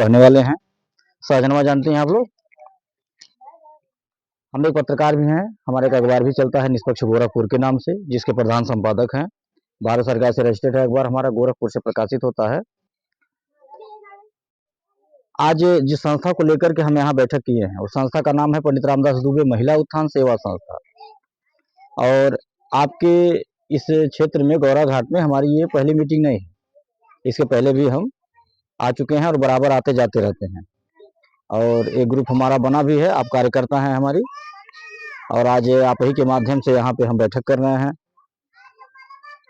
रहने वाले हैं। सहजनवा जानते हैं आप लोग? हम एक पत्रकार भी हैं, हमारे एक अखबार भी चलता है निष्पक्ष गोरखपुर के नाम से, जिसके प्रधान संपादक हैं। भारत सरकार से रजिस्टर्ड है अखबार, हमारा गोरखपुर से प्रकाशित होता है। आज जिस संस्था को लेकर के हम यहाँ बैठक किए हैं, उस संस्था का नाम है पंडित रामदास दुबे महिला उत्थान सेवा संस्था। और आपके इस क्षेत्र में गौरा घाट में हमारी ये पहली मीटिंग नहीं है, इसके पहले भी हम आ चुके हैं और बराबर आते जाते रहते हैं। और एक ग्रुप हमारा बना भी है, आप कार्यकर्ता हैं हमारी, और आज आप ही के माध्यम से यहाँ पे हम बैठक कर रहे हैं।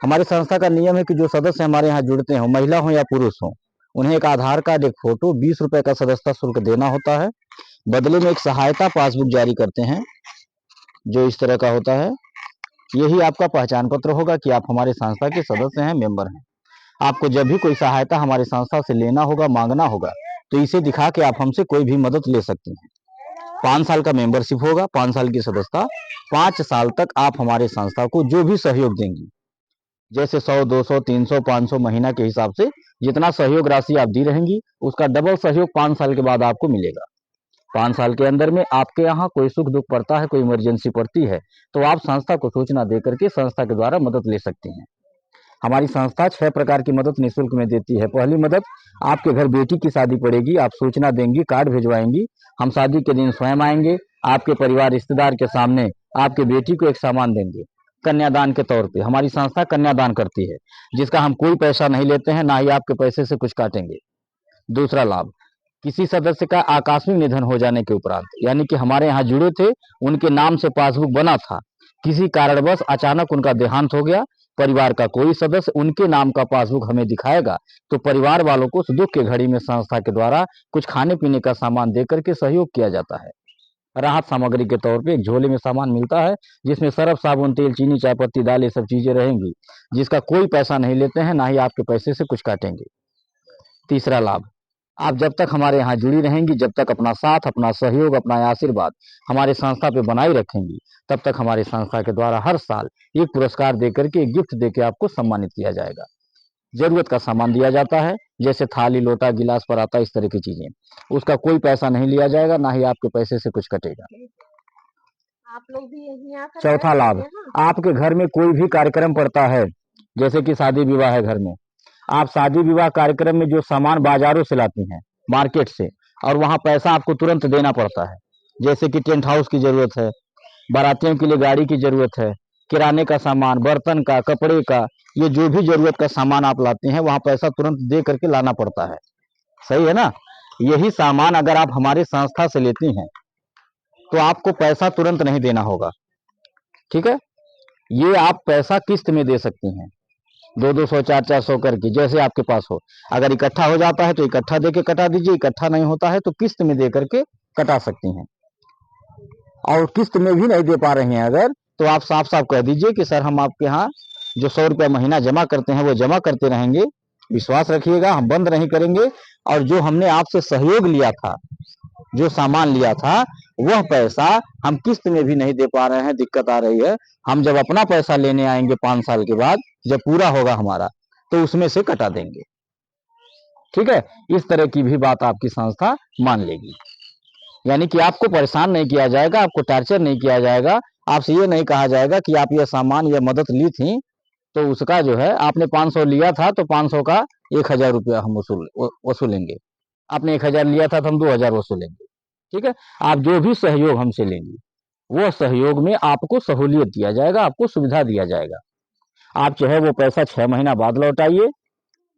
हमारी संस्था का नियम है कि जो सदस्य हमारे यहाँ जुड़ते हैं, महिला हो या पुरुष हो, उन्हें एक आधार कार्ड, एक फोटो, 20 रुपए का सदस्यता शुल्क देना होता है। बदले में एक सहायता पासबुक जारी करते हैं, जो इस तरह का होता है। यही आपका पहचान पत्र होगा कि आप हमारे संस्था के सदस्य हैं, मेंबर हैं। आपको जब भी कोई सहायता हमारी संस्था से लेना होगा, मांगना होगा, तो इसे दिखा के आप हमसे कोई भी मदद ले सकते हैं। 5 साल का मेंबरशिप होगा, 5 साल की सदस्यता। 5 साल तक आप हमारे संस्था को जो भी सहयोग देंगी, जैसे 100, 200, 300, 500 महीना के हिसाब से जितना सहयोग राशि आप दी रहेंगी, उसका डबल सहयोग 5 साल के बाद आपको मिलेगा। 5 साल के अंदर में आपके यहाँ कोई सुख दुख पड़ता है, कोई इमरजेंसी पड़ती है, तो आप संस्था को सूचना दे करके संस्था के द्वारा मदद ले सकते हैं। हमारी संस्था 6 प्रकार की मदद निःशुल्क में देती है। पहली मदद, आपके घर बेटी की शादी पड़ेगी, आप सूचना देंगी, कार्ड भिजवाएंगी, हम शादी के दिन स्वयं आएंगे, आपके परिवार रिश्तेदार के सामने आपके बेटी को एक सामान देंगे कन्यादान के तौर पे। हमारी संस्था कन्यादान करती है, जिसका हम कोई पैसा नहीं लेते हैं, ना ही आपके पैसे से कुछ काटेंगे। दूसरा लाभ, किसी सदस्य का आकस्मिक निधन हो जाने के उपरांत, यानी कि हमारे यहाँ जुड़े थे, उनके नाम से पासबुक बना था, किसी कारणवश अचानक उनका देहांत हो गया, परिवार का कोई सदस्य उनके नाम का पासबुक हमें दिखाएगा, तो परिवार वालों को उस दुख के घड़ी में संस्था के द्वारा कुछ खाने पीने का सामान देकर के सहयोग किया जाता है। राहत सामग्री के तौर पे एक झोले में सामान मिलता है, जिसमें सरफ, साबुन, तेल, चीनी, चाय पत्ती, दाल, ये सब चीजें रहेंगी, जिसका कोई पैसा नहीं लेते हैं, ना ही आपके पैसे से कुछ काटेंगे। तीसरा लाभ, आप जब तक हमारे यहाँ जुड़ी रहेंगी, जब तक अपना साथ, अपना सहयोग, अपना आशीर्वाद हमारे संस्था पे बनाए रखेंगी, तब तक हमारी संस्था के द्वारा हर साल एक पुरस्कार देकर के, एक गिफ्ट देकर आपको सम्मानित किया जाएगा। जरूरत का सामान दिया जाता है, जैसे थाली, लोटा, गिलास, पराता, इस तरह की चीजें। उसका कोई पैसा नहीं लिया जाएगा, ना ही आपके पैसे से कुछ कटेगा। आप लोग भी यहीं आकर चौथा लाभ, आपके घर में कोई भी कार्यक्रम पड़ता है, जैसे कि शादी विवाह है घर में, आप शादी विवाह कार्यक्रम में जो सामान बाजारों से लाती हैं, मार्केट से, और वहां पैसा आपको तुरंत देना पड़ता है, जैसे कि टेंट हाउस की जरूरत है, बारातियों के लिए गाड़ी की जरूरत है, किराने का सामान, बर्तन का, कपड़े का, ये जो भी जरूरत का सामान आप लाते हैं, वहां पैसा तुरंत दे करके लाना पड़ता है। सही है ना? यही सामान अगर आप हमारी संस्था से लेती हैं, तो आपको पैसा तुरंत नहीं देना होगा। ठीक है? ये आप पैसा किस्त में दे सकती हैं, 200-200, 400-400 करके, जैसे आपके पास हो। अगर इकट्ठा हो जाता है तो इकट्ठा देके कटा दीजिए, इकट्ठा नहीं होता है तो किस्त में दे करके कटा सकती हैं। और किस्त में भी नहीं दे पा रही हैं अगर, तो आप साफ साफ कह दीजिए कि सर हम आपके यहाँ जो 100 रुपया महीना जमा करते हैं, वो जमा करते रहेंगे, विश्वास रखिएगा, हम बंद नहीं करेंगे। और जो हमने आपसे सहयोग लिया था, जो सामान लिया था, वह पैसा हम किस्त में भी नहीं दे पा रहे हैं, दिक्कत आ रही है, हम जब अपना पैसा लेने आएंगे 5 साल के बाद, जब पूरा होगा हमारा, तो उसमें से कटा देंगे। ठीक है? इस तरह की भी बात आपकी संस्था मान लेगी, यानी कि आपको परेशान नहीं किया जाएगा, आपको टॉर्चर नहीं किया जाएगा, आपसे ये नहीं कहा जाएगा कि आप ये सामान या मदद ली थी, तो उसका जो है आपने 500 लिया था, तो 500 का 1000 रुपया हम वसूलेंगे। आपने 1000 लिया था तो हम 2000 वसूलेंगे। ठीक है? आप जो भी सहयोग हमसे लेंगी, वो सहयोग में आपको सहूलियत दिया जाएगा, आपको सुविधा दिया जाएगा। आप चाहे वो पैसा 6 महीना बाद लौटाइए,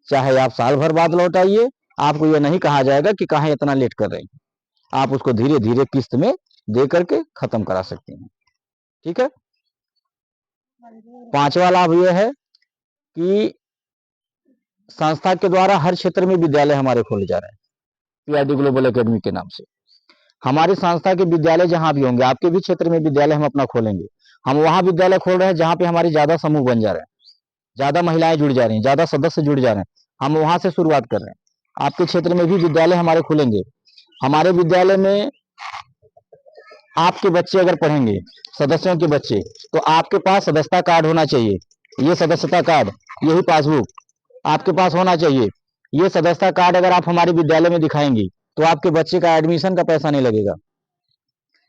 चाहे आप साल भर बाद लौटाइए, आपको ये नहीं कहा जाएगा कि कहाँ इतना लेट कर रहे हैं। आप उसको धीरे धीरे किस्त में दे करके खत्म करा सकते हैं। ठीक है? 5वां लाभ यह है कि संस्था के द्वारा हर क्षेत्र में विद्यालय हमारे खोले जा रहे हैं, पीआरडी ग्लोबल एकेडमी के नाम से। हमारी संस्था के विद्यालय जहां भी होंगे, आपके भी क्षेत्र में विद्यालय हम अपना खोलेंगे। हम वहां विद्यालय खोल रहे हैं जहां पे हमारी ज्यादा समूह बन जा रहे हैं, ज्यादा महिलाएं जुड़ जा रही हैं, ज्यादा सदस्य जुड़ जा रहे हैं, हम वहां से शुरुआत कर रहे हैं। आपके क्षेत्र में भी विद्यालय हमारे खुलेंगे। हमारे विद्यालय में आपके बच्चे अगर पढ़ेंगे, सदस्यों के बच्चे, तो आपके पास सदस्यता कार्ड होना चाहिए। ये सदस्यता कार्ड, यही पासबुक आपके पास होना चाहिए। ये सदस्यता कार्ड अगर आप हमारे विद्यालय में दिखाएंगी तो आपके बच्चे का एडमिशन का पैसा नहीं लगेगा,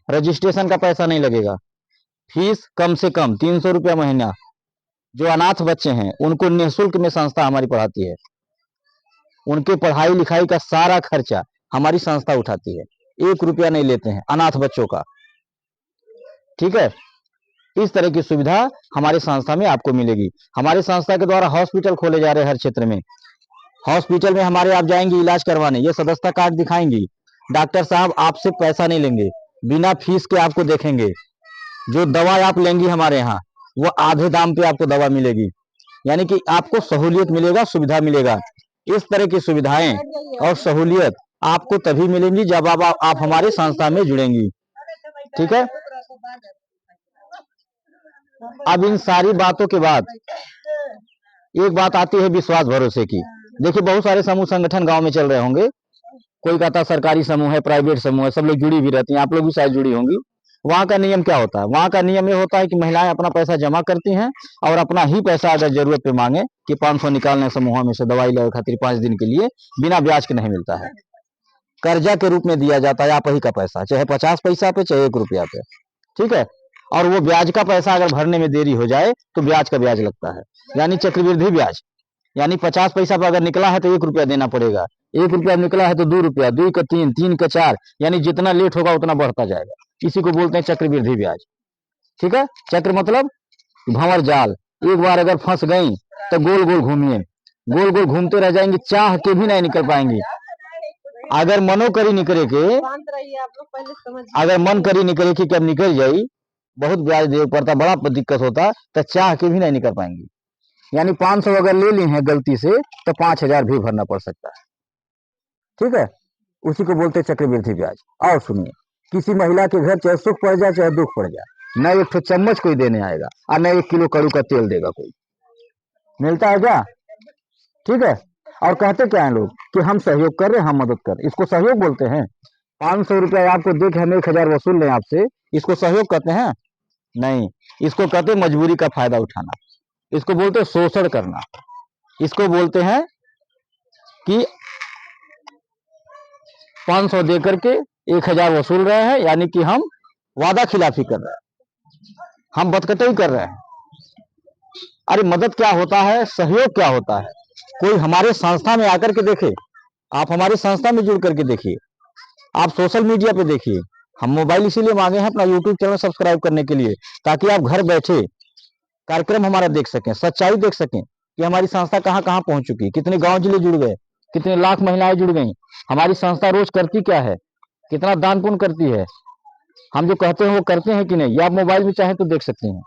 रजिस्ट्रेशन का पैसा नहीं लगेगा, फीस कम से कम 300 रुपया महीना। जो अनाथ बच्चे हैं उनको निःशुल्क में संस्था हमारी पढ़ाती है, उनके पढ़ाई लिखाई का सारा खर्चा हमारी संस्था उठाती है, 1 रुपया नहीं लेते हैं अनाथ बच्चों का। ठीक है, इस तरह की सुविधा हमारी संस्था में आपको मिलेगी। हमारी संस्था के द्वारा हॉस्पिटल खोले जा रहे हैं हर क्षेत्र में। हॉस्पिटल में हमारे आप जाएंगे इलाज करवाने, ये सदस्यता कार्ड दिखाएंगी, डॉक्टर साहब आपसे पैसा नहीं लेंगे, बिना फीस के आपको देखेंगे। जो दवा आप लेंगी हमारे यहाँ वो आधे दाम पे आपको दवा मिलेगी, यानी कि आपको सहूलियत मिलेगा, सुविधा मिलेगा। इस तरह की सुविधाएं और सहूलियत आपको तभी मिलेंगी जब आप हमारे संस्था में जुड़ेंगी। ठीक है, अब इन सारी बातों के बाद एक बात आती है विश्वास भरोसे की। देखिए बहुत सारे समूह संगठन गांव में चल रहे होंगे, कोई कहता सरकारी समूह है, प्राइवेट समूह है, सब लोग जुड़ी भी रहती हैं, आप लोग भी शायद जुड़ी होंगी। वहां का नियम क्या होता है? वहां का नियम ये होता है कि महिलाएं अपना पैसा जमा करती हैं और अपना ही पैसा अगर जरूरत पे मांगे कि 500 निकालने समूह में से दवाई ले खातिर 5 दिन के लिए, बिना ब्याज के नहीं मिलता है, कर्जा के रूप में दिया जाता है आप ही का पैसा, चाहे 50 पैसा पे चाहे 1 रुपया पे। ठीक है, और वो ब्याज का पैसा अगर भरने में देरी हो जाए तो ब्याज का ब्याज लगता है, यानी चक्रवृद्धि ब्याज। यानी 50 पैसा पर अगर निकला है तो 1 रुपया देना पड़ेगा, 1 रुपया निकला है तो 2 रुपया, 2 का 3, 3 का 4, यानी जितना लेट होगा उतना बढ़ता जाएगा। इसी को बोलते हैं चक्रवृद्धि ब्याज। ठीक है, चक्र मतलब भंवर जाल, एक बार अगर फंस गई तो गोल गोल घूमिए, गोल गोल घूमते रह जाएंगे, चाह के भी नहीं निकल पाएंगे। अगर मनो करी निकले के, अगर मन करी निकले कि अब निकल जाई, बहुत ब्याज देना पड़ता, बड़ा दिक्कत होता, तो चाह के भी नहीं निकल पाएंगे। यानी 500 अगर ले ली है गलती से तो 5000 भी भरना पड़ सकता है। ठीक है, उसी को बोलते चक्रवृद्धि ब्याज। और सुनिए, किसी महिला के घर चाहे सुख पड़ जाए चाहे दुख पड़ जाए, न एक ठो चम्मच कोई देने आएगा और न 1 किलो कड़ू का तेल देगा कोई। मिलता है क्या? ठीक है, और कहते क्या है लोग कि हम सहयोग कर रहे हैं, हम मदद कर रहे हैं, इसको सहयोग बोलते हैं? 500 रुपया आपको दे के हम 1000 वसूल लें आपसे, इसको सहयोग कहते हैं? नहीं, इसको कहते मजबूरी का फायदा उठाना, इसको बोलते हैं शोषण करना, इसको बोलते हैं कि 500 दे करके 1000 वसूल रहे हैं, यानी कि हम वादा खिलाफी कर रहे हैं, हम बदकटई कर रहे हैं। अरे मदद क्या होता है, सहयोग क्या होता है? कोई हमारे संस्था में आकर के देखे, आप हमारी संस्था में जुड़ करके देखिए, आप सोशल मीडिया पे देखिए। हम मोबाइल इसीलिए मांगे हैं अपना यूट्यूब चैनल सब्सक्राइब करने के लिए, ताकि आप घर बैठे कार्यक्रम हमारा देख सकें, सच्चाई देख सकें कि हमारी संस्था कहां कहां पहुंच चुकी, कितने गांव जिले जुड़ गए, कितने लाख महिलाएं जुड़ गई, हमारी संस्था रोज करती क्या है, कितना दान पुण्य करती है, हम जो कहते हैं वो करते हैं कि नहीं, ये आप मोबाइल में चाहे तो देख सकते हैं।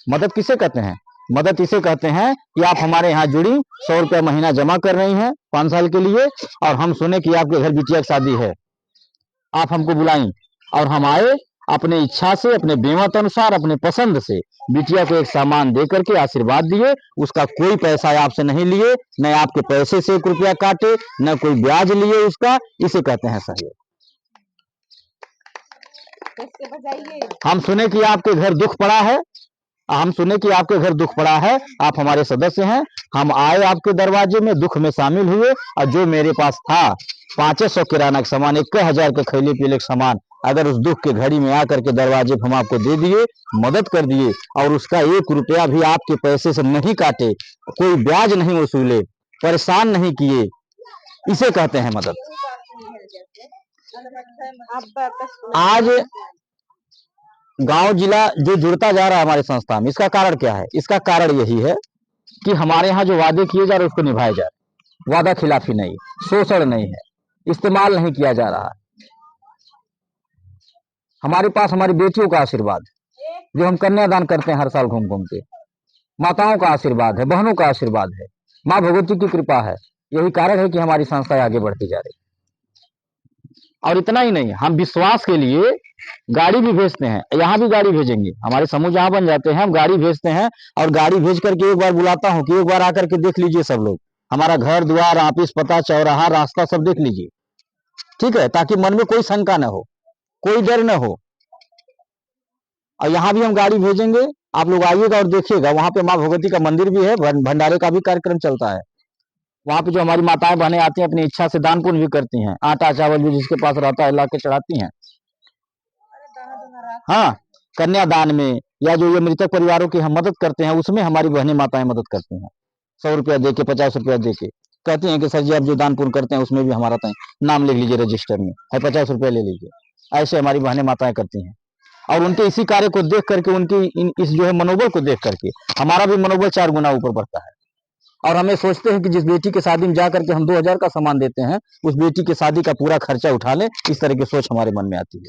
मदद किसे कहते हैं? मदद इसे कहते हैं कि आप हमारे यहाँ जुड़ी, 100 रुपया महीना जमा कर रही हैं 5 साल के लिए, और हम सुने कि आपके घर बिटिया की शादी है, आप हमको बुलाई और हम आए, अपने इच्छा से, अपने बेमत अनुसार, अपने पसंद से बिटिया को एक सामान दे करके आशीर्वाद दिए, उसका कोई पैसा आपसे नहीं लिए, न आपके पैसे से 1 रुपया काटे, न कोई ब्याज लिए उसका, इसे कहते हैं सहयोग। हम सुने कि आपके घर दुख पड़ा है, हम सुने कि आपके घर दुख पड़ा है, आप हमारे सदस्य हैं, हम आए आपके दरवाजे में, दुख में शामिल हुए, और जो मेरे पास था 500 किराना का सामान, 1000 के खैले पीले का सामान, अगर उस दुख के घड़ी में आकर के दरवाजे पर हम आपको दे दिए, मदद कर दिए, और उसका 1 रुपया भी आपके पैसे से नहीं काटे, कोई ब्याज नहीं वसूले, परेशान नहीं किए, इसे कहते हैं मदद। आज गांव जिला जो जुड़ता जा रहा है हमारी संस्था में, इसका कारण क्या है? इसका कारण यही है कि हमारे यहाँ जो वादे किए जा रहे उसको निभाए जा रहे, वादा खिलाफी नहीं, शोषण नहीं है, इस्तेमाल नहीं किया जा रहा। हमारे पास हमारी बेटियों का आशीर्वाद, जो हम कन्यादान करते हैं हर साल घूम घूम के, माताओं का आशीर्वाद है, बहनों का आशीर्वाद है, माँ भगवती की कृपा है, यही कारण है कि हमारी संस्था आगे बढ़ती जा रही। और इतना ही नहीं, हम विश्वास के लिए गाड़ी भी भेजते हैं, यहाँ भी गाड़ी भेजेंगे, हमारे समूह जहां बन जाते हैं हम गाड़ी भेजते हैं, और गाड़ी भेज करके एक बार बुलाता हूँ कि एक बार आकर के देख लीजिए सब लोग, हमारा घर द्वार, ऑफिस, पता, चौराहा, रास्ता सब देख लीजिए। ठीक है, ताकि मन में कोई शंका न हो, कोई डर न हो। और यहाँ भी हम गाड़ी भेजेंगे, आप लोग आइएगा और देखिएगा, वहां पे माँ भगवती का मंदिर भी है, भंडारे का भी कार्यक्रम चलता है, वहाँ पे जो हमारी माताएं बहनें आती हैं अपनी इच्छा से दान पुण्य भी करती हैं, आटा चावल भी जिसके पास रहता है ला के चढ़ाती हैं। हाँ, कन्यादान में या जो ये मृतक परिवारों की हम मदद करते हैं उसमें हमारी बहनें माताएं मदद करती हैं। 100 रुपया दे के 50 रुपया दे के कहती हैं कि सर जी आप जो दान पुण्य करते हैं उसमें भी हमारा नाम लिख लीजिए रजिस्टर में, है 50 रुपया ले लीजिए। ऐसे हमारी बहनें माताएं करती हैं और उनके इसी कार्य को देख करके उनकी इस जो है मनोबल को देख करके हमारा भी मनोबल 4 गुना ऊपर बढ़ता है। और हमें सोचते हैं कि जिस बेटी की शादी में जा करके हम 2000 का सामान देते हैं उस बेटी की शादी का पूरा खर्चा उठा लें, इस तरह की सोच हमारे मन में आती है।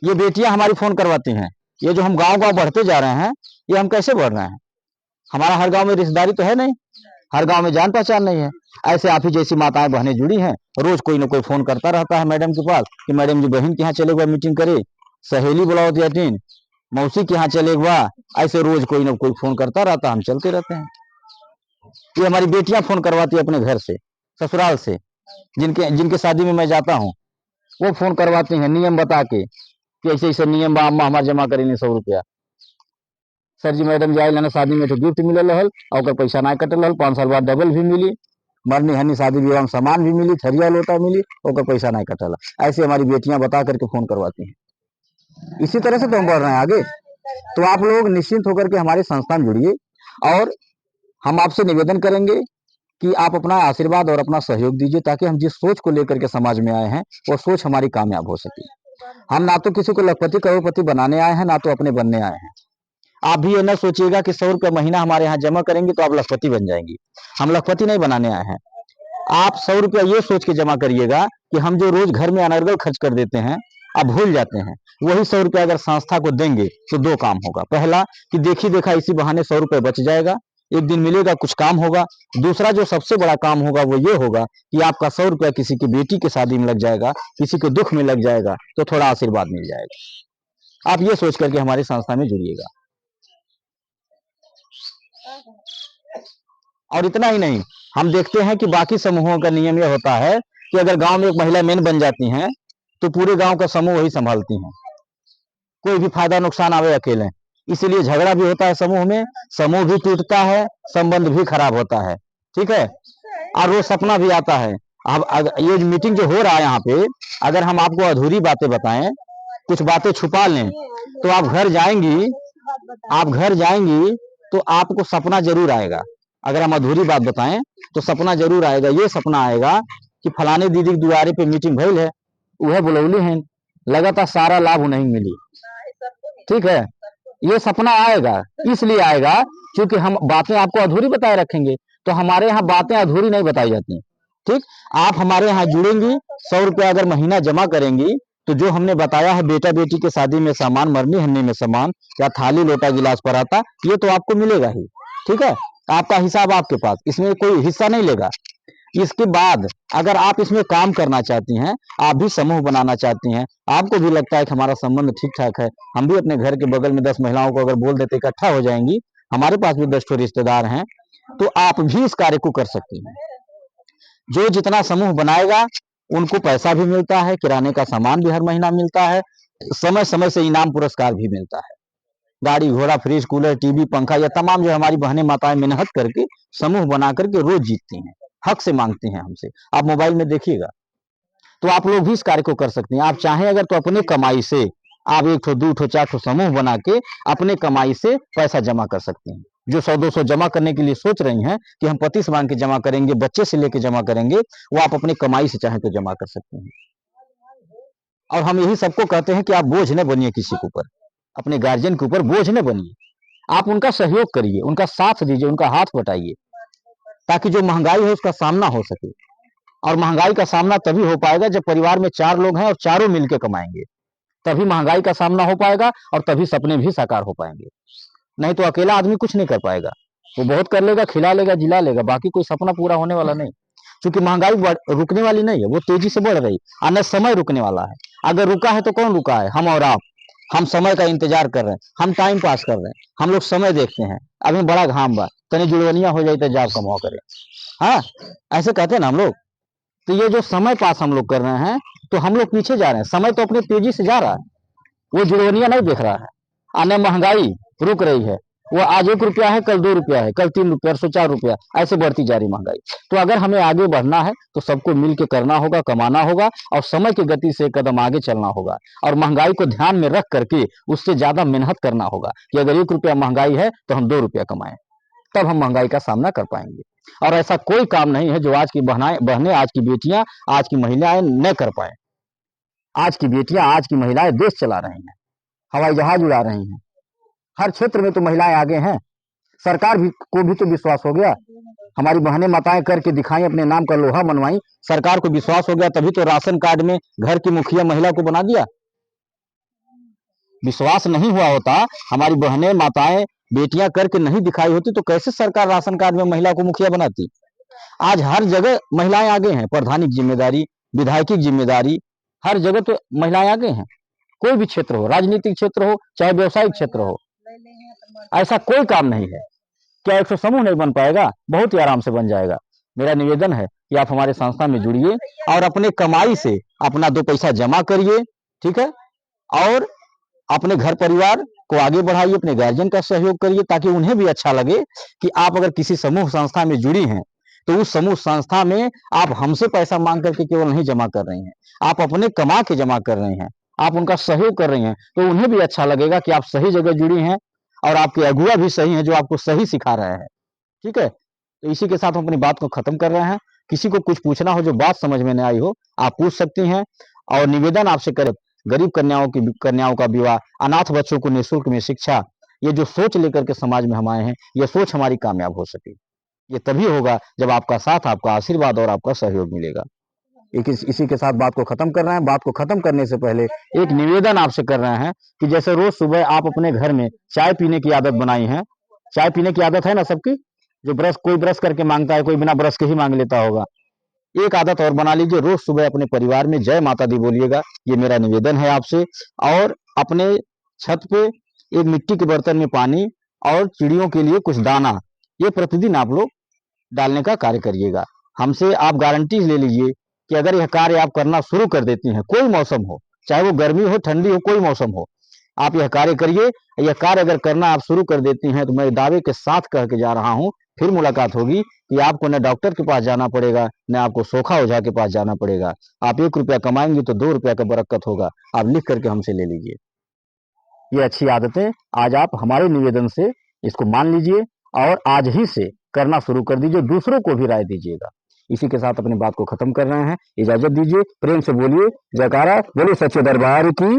ये बेटियां हमारी फोन करवाती हैं, ये जो हम गांव गांव बढ़ते जा रहे हैं ये हम कैसे बढ़ रहे हैं? हमारा हर गांव में रिश्तेदारी तो है नहीं, हर गांव में जान पहचान नहीं है। ऐसे आप ही जैसी माताएं बहनें जुड़ी हैं, रोज कोई ना कोई फोन करता रहता है मैडम के पास कि मैडम जी बहन के यहाँ चले गए मीटिंग करे, सहेली बुलाओ दिन, मौसी के यहाँ चले गए, ऐसे रोज कोई ना कोई फोन करता रहता, हम चलते रहते हैं। ये हमारी बेटियां फोन करवाती है अपने घर से, ससुराल से, जिनके शादी में मैं जाता हूँ वो फोन करवाती हैं नियम बता के कि ऐसे ऐसे नियम बा अम्मा हमारे जमा करेंगे 100 रुपया। सर जी मैडम जाए लेना शादी में तो गिफ्ट मिलल रहल और पैसा ना कटल रहल, 5 साल बाद डबल भी मिली, मरनी हनी शादी विवाह में सामान भी मिली, थरिया लोटा मिली और पैसा नहीं कटल। ऐसे हमारी बेटियां बता करके फोन करवाती हैं। इसी तरह से तो हम बढ़ रहे हैं आगे। तो आप लोग निश्चिंत होकर के हमारे संस्था में जुड़िए और हम आपसे निवेदन करेंगे कि आप अपना आशीर्वाद और अपना सहयोग दीजिए ताकि हम जिस सोच को लेकर के समाज में आए हैं वो सोच हमारी कामयाब हो सके। हम ना तो किसी को लखपति करोड़पति बनाने आए हैं ना तो अपने बनने आए हैं। आप भी ये न सोचिएगा कि 100 रुपया महीना हमारे यहाँ जमा करेंगे तो आप लखपति बन जाएंगी, हम लखपति नहीं बनाने आए हैं। आप 100 रुपया ये सोच के जमा करिएगा कि हम जो रोज घर में अनर्गल खर्च कर देते हैं आप भूल जाते हैं, वही 100 रुपया अगर संस्था को देंगे तो 2 काम होगा। पहला कि देखी देखा इसी बहाने 100 रुपये बच जाएगा, एक दिन मिलेगा कुछ काम होगा। दूसरा जो सबसे बड़ा काम होगा वो ये होगा कि आपका 100 रुपया किसी की बेटी की शादी में लग जाएगा, किसी के दुख में लग जाएगा तो थोड़ा आशीर्वाद मिल जाएगा। आप ये सोच करके हमारी संस्था में जुड़िएगा। और इतना ही नहीं, हम देखते हैं कि बाकी समूहों का नियम यह होता है कि अगर गांव में एक महिला मेन बन जाती हैं तो पूरे गांव का समूह वही संभालती हैं, कोई भी फायदा नुकसान आवे अकेले, इसीलिए झगड़ा भी होता है समूह में, समूह भी टूटता है, संबंध भी खराब होता है। ठीक है, और वो सपना भी आता है। अब ये मीटिंग जो हो रहा है यहाँ पे, अगर हम आपको अधूरी बातें बताएं, कुछ बातें छुपा लें तो आप घर जाएंगी तो आपको सपना जरूर आएगा। अगर हम अधूरी बात बताएं तो सपना जरूर आएगा। ये सपना आएगा कि फलाने दीदी के द्वारे पे मीटिंग भइल है, वह बुलौली हैं, लगातार सारा लाभ नहीं मिली। ठीक है, ये सपना आएगा, इसलिए आएगा क्योंकि हम बातें आपको अधूरी बताए रखेंगे, तो हमारे यहाँ बातें अधूरी नहीं बताई जाती। ठीक, आप हमारे यहाँ जुड़ेंगी, 100 रुपया अगर महीना जमा करेंगी तो जो हमने बताया है बेटा बेटी की शादी में सामान, मरनी हन्नी में सामान या थाली लोटा गिलास पराता, ये तो आपको मिलेगा ही। ठीक है, आपका हिसाब आपके पास, इसमें कोई हिस्सा नहीं लेगा। इसके बाद अगर आप इसमें काम करना चाहती हैं, आप भी समूह बनाना चाहती हैं, आपको भी लगता है कि हमारा संबंध ठीक ठाक है, हम भी अपने घर के बगल में 10 महिलाओं को अगर बोल देते इकट्ठा हो जाएंगी, हमारे पास भी 10 रिश्तेदार हैं, तो आप भी इस कार्य को कर सकती हैं। जो जितना समूह बनाएगा उनको पैसा भी मिलता है, किराने का सामान भी हर महीना मिलता है, समय समय से इनाम पुरस्कार भी मिलता है, गाड़ी घोड़ा फ्रिज कूलर टीवी पंखा, या तमाम जो हमारी बहनें माताएं मेहनत करके समूह बना करके रोज जीतती हैं, हक से मांगती हैं हमसे। आप मोबाइल में देखिएगा, तो आप लोग भी इस कार्य को कर सकते हैं। आप चाहें अगर तो अपने कमाई से आप 1 ठो 2 ठो 4 ठो समूह बना के अपने कमाई से पैसा जमा कर सकते हैं। जो 100-200 जमा करने के लिए सोच रही हैं कि हम पति से मांग के जमा करेंगे, बच्चे से लेके जमा करेंगे, वो आप अपने कमाई से चाहें तो जमा कर सकते हैं। और हम यही सबको कहते हैं कि आप बोझ न बनिए किसी के ऊपर, अपने गार्जियन के ऊपर बोझ न बनिए, आप उनका सहयोग करिए, उनका साथ दीजिए, उनका हाथ बटाइए, ताकि जो महंगाई है उसका सामना हो सके। और महंगाई का सामना तभी हो पाएगा जब परिवार में 4 लोग हैं और चारों मिलकर कमाएंगे, तभी महंगाई का सामना हो पाएगा और तभी सपने भी साकार हो पाएंगे। नहीं तो अकेला आदमी कुछ नहीं कर पाएगा, वो बहुत कर लेगा, खिला लेगा, जिला लेगा, बाकी कोई सपना पूरा होने वाला नहीं। क्योंकि महंगाई रुकने वाली नहीं है, वो तेजी से बढ़ रही, आने समय रुकने वाला है। अगर रुका है तो कौन रुका है? हम और आप। हम समय का इंतजार कर रहे हैं, हम टाइम पास कर रहे हैं, हम लोग समय देखते हैं, अभी बड़ा घाम बा, तनी जुड़वनिया हो जाए तो जाब कमाओ करे, हाँ ऐसे कहते हैं ना हम लोग। तो ये जो समय पास हम लोग कर रहे हैं तो हम लोग पीछे जा रहे हैं, समय तो अपनी तेजी से जा रहा है, वो जुड़वनिया नहीं देख रहा है। आने महंगाई रुक रही है, वो आज 1 रुपया है, कल 2 रुपया है, कल 3 रुपया, परसों 4 रुपया, ऐसे बढ़ती जा रही महंगाई। तो अगर हमें आगे बढ़ना है तो सबको मिल के करना होगा, कमाना होगा और समय की गति से कदम आगे चलना होगा और महंगाई को ध्यान में रख करके उससे ज्यादा मेहनत करना होगा कि अगर 1 रुपया महंगाई है तो हम 2 रुपया कमाएं, तब हम महंगाई का सामना कर पाएंगे। और ऐसा कोई काम नहीं है जो आज की बहनें, आज की बेटियां, आज की महिलाएं न कर पाए। आज की बेटियां, आज की महिलाएं देश चला रही हैं, हवाई जहाज उड़ा रही हैं, हर क्षेत्र में तो महिलाएं आगे हैं। सरकार को भी तो विश्वास हो गया, हमारी बहनें माताएं करके दिखाई, अपने नाम का लोहा मनवाई, सरकार को विश्वास हो गया, तभी तो राशन कार्ड में घर की मुखिया महिला को बना दिया। विश्वास नहीं हुआ होता, हमारी बहनें माताएं बेटियां करके नहीं दिखाई होती तो कैसे सरकार राशन कार्ड में महिला को मुखिया बनाती। आज हर जगह महिलाएं आगे हैं, प्रधानी की जिम्मेदारी, विधायक की जिम्मेदारी, हर जगह तो महिलाएं आगे हैं। कोई भी क्षेत्र हो, राजनीतिक क्षेत्र हो चाहे व्यवसायिक क्षेत्र हो, ऐसा कोई काम नहीं है। क्या 100 समूह नहीं बन पाएगा? बहुत ही आराम से बन जाएगा। मेरा निवेदन है कि आप हमारे संस्था में जुड़िए और अपने कमाई से अपना 2 पैसा जमा करिए, ठीक है, और अपने घर परिवार को आगे बढ़ाइए, अपने गार्जियन का सहयोग करिए ताकि उन्हें भी अच्छा लगे कि आप अगर किसी समूह संस्था में जुड़ी हैं तो उस समूह संस्था में आप हमसे पैसा मांग करके केवल नहीं जमा कर रही हैं, आप अपने कमा के जमा कर रही हैं, आप उनका सहयोग कर रही हैं, तो उन्हें भी अच्छा लगेगा कि आप सही जगह जुड़ी हैं और आपके अगुआ भी सही हैं जो आपको सही सिखा रहे हैं। ठीक है, तो इसी के साथ हम अपनी बात को खत्म कर रहे हैं। किसी को कुछ पूछना हो, जो बात समझ में न आई हो, आप पूछ सकती हैं। और निवेदन आपसे करें, गरीब कन्याओं का विवाह, अनाथ बच्चों को निःशुल्क में शिक्षा, ये जो सोच लेकर के समाज में हम आए हैं, ये सोच हमारी कामयाब हो सके। ये तभी होगा जब आपका साथ, आपका आशीर्वाद और आपका सहयोग मिलेगा। इसी के साथ बात को खत्म कर रहे हैं। बात को खत्म करने से पहले एक निवेदन आपसे कर रहे हैं कि जैसे रोज सुबह आप अपने घर में चाय पीने की आदत बनाई है, चाय पीने की आदत है ना सबकी, जो कोई ब्रश करके मांगता है, कोई बिना ब्रश के ही मांग लेता होगा। एक आदत और बना लीजिए, रोज सुबह अपने परिवार में जय माता दी बोलिएगा। ये मेरा निवेदन है आपसे। और अपने छत पे एक मिट्टी के बर्तन में पानी और चिड़ियों के लिए कुछ दाना, ये प्रतिदिन आप लोग डालने का कार्य करिएगा। हमसे आप गारंटी ले लीजिए कि अगर यह कार्य आप करना शुरू कर देती हैं, कोई मौसम हो, चाहे वो गर्मी हो, ठंडी हो, कोई मौसम हो, आप यह कार्य करिए। यह कार्य अगर करना आप शुरू कर देती हैं तो मैं दावे के साथ कह के जा रहा हूं, फिर मुलाकात होगी कि आपको न डॉक्टर के पास जाना पड़ेगा, न आपको सोखा ओझा के पास जाना पड़ेगा। आप 1 रुपया कमाएंगे तो 2 रुपया का बरकत होगा। आप लिख करके हमसे ले लीजिए। ये अच्छी आदतें आज आप हमारे निवेदन से इसको मान लीजिए और आज ही से करना शुरू कर दीजिए, दूसरों को भी राय दीजिएगा। इसी के साथ अपनी बात को खत्म कर रहे हैं। इजाजत दीजिए, प्रेम से बोलिए जयकारा, बोलिए सच्चे दरबार की।